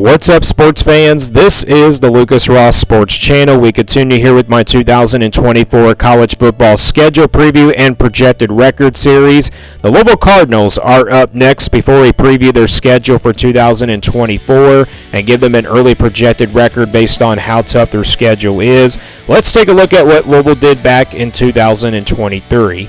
What's up, sports fans? This is the Lucas Ross Sports Channel. We continue here with my 2024 college football schedule preview and projected record series. The Louisville Cardinals are up next before we preview their schedule for 2024 and give them an early projected record based on how tough their schedule is. Let's take a look at what Louisville did back in 2023.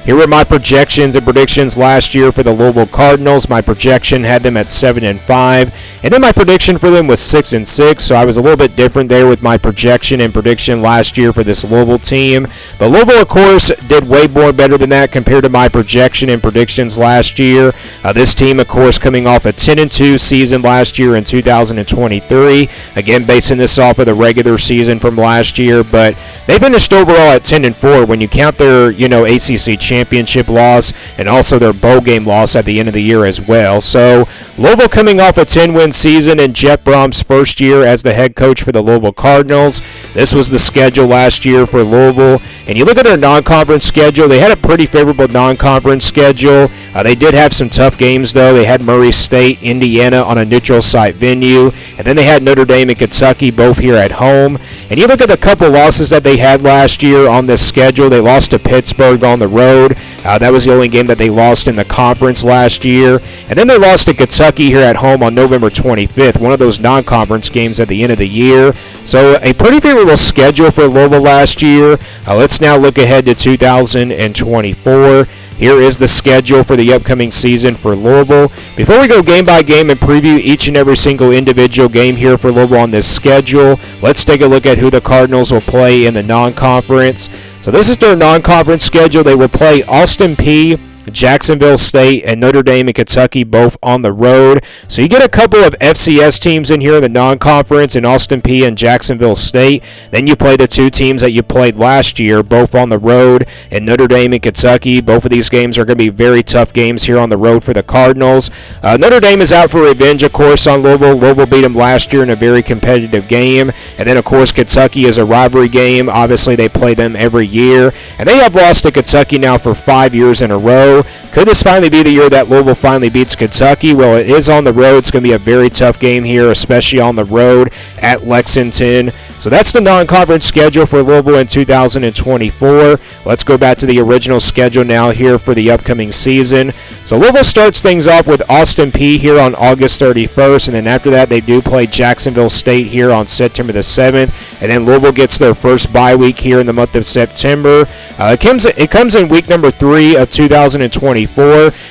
Here were my projections and predictions last year for the Louisville Cardinals. My projection had them at 7-5, and then my prediction for them was 6-6. So I was a little bit different there with my projection and prediction last year for this Louisville team. But Louisville, of course, did way more better than that compared to my projection and predictions last year. This team, of course, coming off a 10-2 season last year in 2023. Again, basing this off of the regular season from last year, but they finished overall at 10-4 when you count their, ACC championship loss and also their bowl game loss at the end of the year as well. So Louisville coming off a 10-win season in Jeff Brom's first year as the head coach for the Louisville Cardinals. This was the schedule last year for Louisville, and you look at their non-conference schedule, they had a pretty favorable non-conference schedule. They did have some tough games though. They had Murray State, Indiana on a neutral site venue, and then they had Notre Dame and Kentucky both here at home. And you look at the couple losses that they had last year on this schedule. They lost to Pittsburgh on the road. That was the only game that they lost in the conference last year. And then they lost to Kentucky here at home on November 25th, one of those non-conference games at the end of the year. So a pretty favorable schedule for Louisville last year. Let's now look ahead to 2024. Here is the schedule for the upcoming season for Louisville. Before we go game by game and preview each and every single individual game here for Louisville on this schedule, let's take a look at who the Cardinals will play in the non-conference. So this is their non-conference schedule. They will play Austin Peay, Jacksonville State, and Notre Dame and Kentucky both on the road. So you get a couple of FCS teams in here in the non-conference in Austin Peay and Jacksonville State. Then you play the two teams that you played last year, both on the road, and Notre Dame and Kentucky. Both of these games are going to be very tough games here on the road for the Cardinals. Notre Dame is out for revenge, of course, on Louisville. Louisville beat them last year in a very competitive game. And then, of course, Kentucky is a rivalry game. Obviously, they play them every year. And they have lost to Kentucky now for 5 years in a row. Could this finally be the year that Louisville finally beats Kentucky? Well, it is on the road. It's going to be a very tough game here, especially on the road at Lexington. So that's the non-conference schedule for Louisville in 2024. Let's go back to the original schedule now here for the upcoming season. So Louisville starts things off with Austin Peay here on August 31st, and then after that they do play Jacksonville State here on September the 7th, and then Louisville gets their first bye week here in the month of September. It comes in week number 3 of 2024.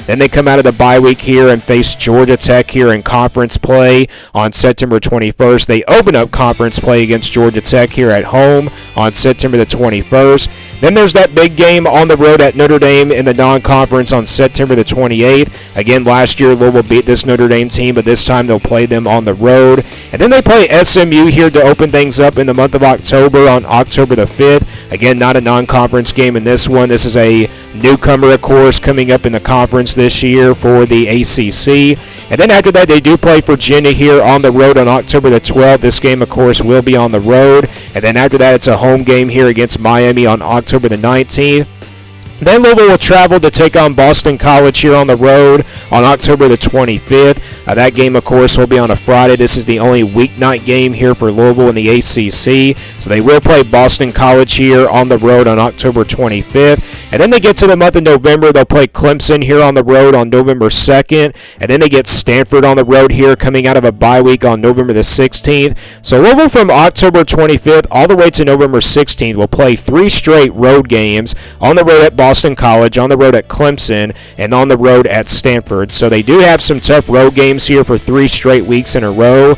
Then they come out of the bye week here and face Georgia Tech here in conference play on September 21st. They open up conference play against Georgia Tech here at home on September the 21st. Then there's that big game on the road at Notre Dame in the non-conference on September the 28th. Again, last year Louisville beat this Notre Dame team, but this time they'll play them on the road. And then they play SMU here to open things up in the month of October on October the 5th. Again, not a non-conference game in this one. This is a newcomer, of course, coming up in the conference this year for the ACC. And then after that, they do play Virginia here on the road on October the 12th. This game, of course, will be on the road. And then after that, it's a home game here against Miami on October the 19th. Then Louisville will travel to take on Boston College here on the road on October the 25th. That game, of course, will be on a Friday. This is the only weeknight game here for Louisville in the ACC. So they will play Boston College here on the road on October 25th. And then they get to the month of November. They'll play Clemson here on the road on November 2nd. And then they get Stanford on the road here coming out of a bye week on November the 16th. So Louisville from October 25th all the way to November 16th will play 3 straight road games on the road at Boston College, on the road at Clemson, and on the road at Stanford. So they do have some tough road games here for 3 straight weeks in a row.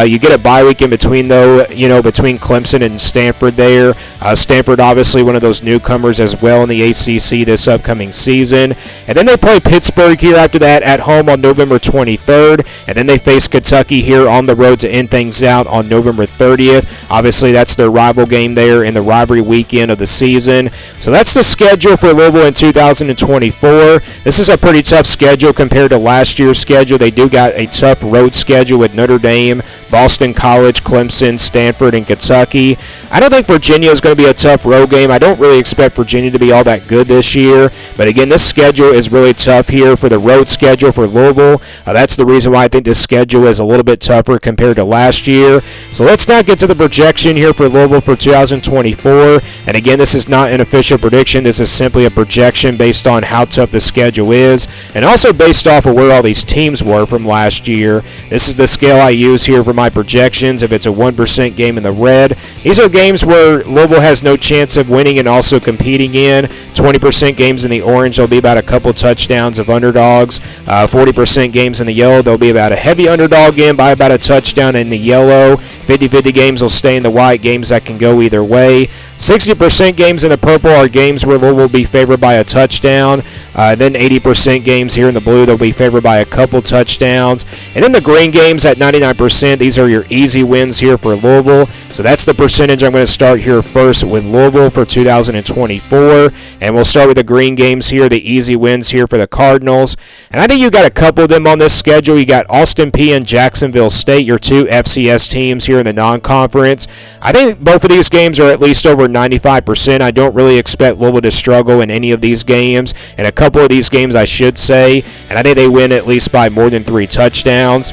You get a bye week in between, though, between Clemson and Stanford there. Stanford, obviously, one of those newcomers as well in the ACC this upcoming season. And then they play Pittsburgh here after that at home on November 23rd. And then they face Kentucky here on the road to end things out on November 30th. Obviously, that's their rival game there in the rivalry weekend of the season. So that's the schedule for Louisville in 2024. This is a pretty tough schedule compared to last year's schedule. They do got a tough road schedule with Notre Dame, Boston College, Clemson, Stanford, and Kentucky. I don't think Virginia is going to be a tough road game. I don't really expect Virginia to be all that good this year. But again, this schedule is really tough here for the road schedule for Louisville. That's the reason why I think this schedule is a little bit tougher compared to last year. So let's now get to the projection here for Louisville for 2024. And again, this is not an official prediction. This is simply a projection based on how tough the schedule is, and also based off of where all these teams were from last year. This is the scale I use here for my projections. If it's a 1% game in the red, these are games where Louisville has no chance of winning and also competing in. 20% games in the orange, there'll be about a couple touchdowns of underdogs. 40% games in the yellow, there'll be about a heavy underdog game by about a touchdown in the yellow. 50-50 games will stay in the white, games that can go either way. 60% games in the purple are games where Louisville will be favored by a touchdown. Then 80% games here in the blue, they'll be favored by a couple touchdowns. And in the green games at 99%, these are your easy wins here for Louisville. So that's the percentage I'm going to start here first with Louisville for 2024. And we'll start with the green games here, the easy wins here for the Cardinals. And I think you got a couple of them on this schedule. You got Austin Peay and Jacksonville State, your two FCS teams here in the non-conference. I think both of these games are at least over 95%. I don't really expect Louisville to struggle in any of these games. And a couple of these games, I should say. And I think they win at least by more than 3 touchdowns.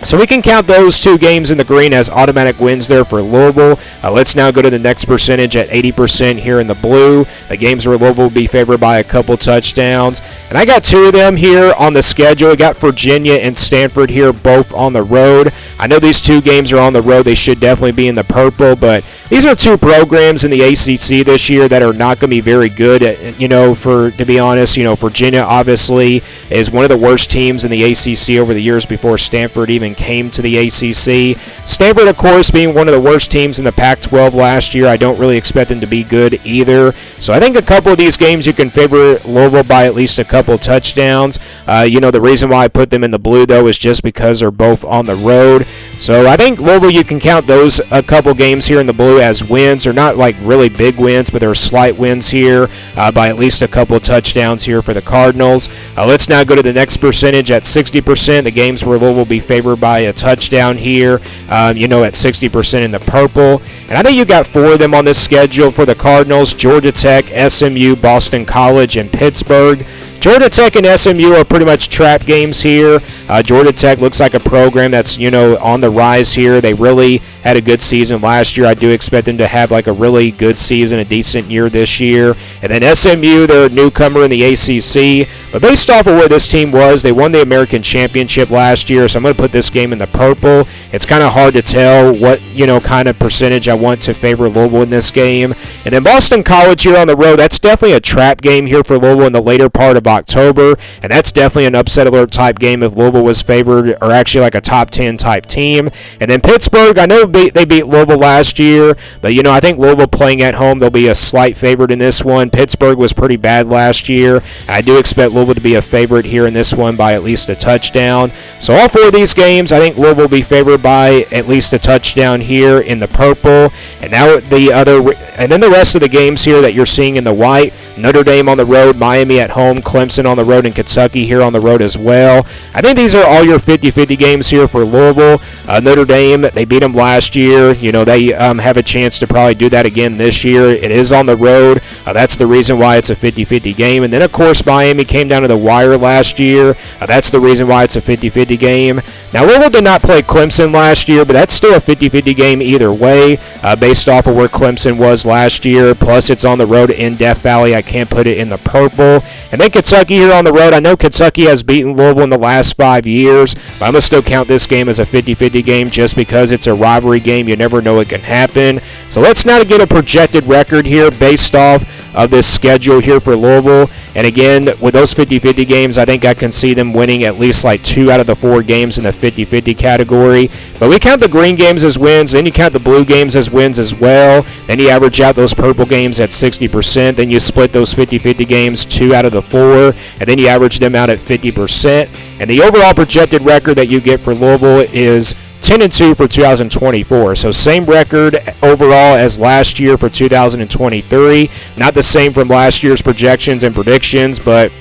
So we can count those two games in the green as automatic wins there for Louisville. Let's now go to the next percentage at 80% here in the blue. The games where Louisville will be favored by a couple touchdowns. And I got two of them here on the schedule. I got Virginia and Stanford here, both on the road. I know these two games are on the road. They should definitely be in the purple, but these are two programs in the ACC this year that are not going to be very good. To be honest, Virginia obviously is one of the worst teams in the ACC over the years before Stanford even came to the ACC. Stanford, of course, being one of the worst teams in the Pac-12 last year. I don't really expect them to be good either. So I think a couple of these games you can favor Louisville by at least a couple touchdowns. The reason why I put them in the blue, though, is just because they're both on the road. So I think Louisville, you can count those a couple games here in the blue as wins. They're not like really big wins, but they're slight wins here by at least a couple touchdowns here for the Cardinals. Let's now go to the next percentage at 60%. The games where Louisville will be favored by a touchdown here, at 60% in the purple. And I think you got 4 of them on this schedule for the Cardinals: Georgia Tech, SMU, Boston College, and Pittsburgh. Georgia Tech and SMU are pretty much trap games here. Georgia Tech looks like a program that's, on the rise here. They really had a good season last year. I do expect them to have like a really good season, a decent year this year. And then SMU, they're a newcomer in the ACC. But based off of where this team was, they won the American Championship last year. So I'm going to put this game in the purple. It's kind of hard to tell what, kind of percentage I want to favor Louisville in this game. And then Boston College here on the road, that's definitely a trap game here for Louisville in the later part of October, and that's definitely an upset alert type game if Louisville was favored, or actually like a top 10 type team. And then Pittsburgh, I know they beat Louisville last year, but I think Louisville playing at home, they'll be a slight favorite in this one. Pittsburgh was pretty bad last year, and I do expect Louisville to be a favorite here in this one by at least a touchdown. So all 4 of these games, I think Louisville will be favored by at least a touchdown here in the purple. And now then the rest of the games here that you're seeing in the white: Notre Dame on the road, Miami at home, Clemson on the road, and Kentucky here on the road as well. I think these are all your 50-50 games here for Louisville. Notre Dame, they beat them last year. They have a chance to probably do that again this year. It is on the road. That's the reason why it's a 50-50 game. And then, of course, Miami came down to the wire last year. That's the reason why it's a 50-50 game. Now, Louisville did not play Clemson last year, but that's still a 50-50 game either way based off of where Clemson was last year. Plus, it's on the road in Death Valley. I can't put it in the purple. And then Kentucky here on the road. I know Kentucky has beaten Louisville in the last 5 years, but I'm going to still count this game as a 50-50 game just because it's a rivalry game. You never know what can happen. So let's now get a projected record here based off of this schedule here for Louisville. And again, with those 50-50 games, I think I can see them winning at least like 2 out of the 4 games in the 50-50 category. But we count the green games as wins, then you count the blue games as wins as well. Then you average out those purple games at 60%. Then you split those 50-50 games 2 out of the 4, and then you average them out at 50%. And the overall projected record that you get for Louisville is 10-2 for 2024. So same record overall as last year for 2023. Not the same from last year's projections and predictions, but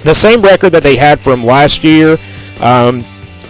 the same record that they had from last year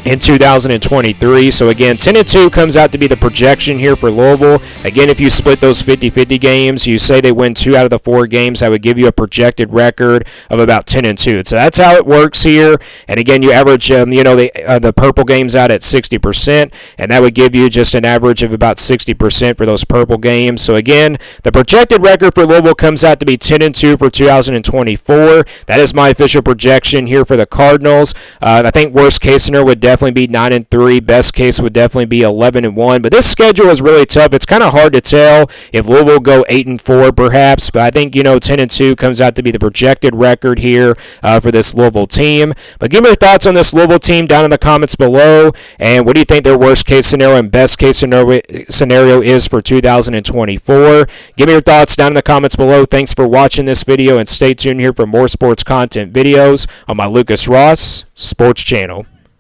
in 2023. So again, 10-2 comes out to be the projection here for Louisville. Again, if you split those 50-50 games, you say they win 2 out of the 4 games, that would give you a projected record of about 10-2. So that's how it works here. And again, you average the purple games out at 60%, and that would give you just an average of about 60% for those purple games. So again, the projected record for Louisville comes out to be 10-2 for 2024. That is my official projection here for the Cardinals. I think worst case scenario would definitely be 9-3. Best case would definitely be 11-1. But this schedule is really tough. It's kind of hard to tell if Louisville go 8-4 perhaps. But I think 10-2 comes out to be the projected record here for this Louisville team. But give me your thoughts on this Louisville team down in the comments below. And what do you think their worst case scenario and best case scenario is for 2024? Give me your thoughts down in the comments below. Thanks for watching this video, and stay tuned here for more sports content videos on my Lucas Ross Sports Channel.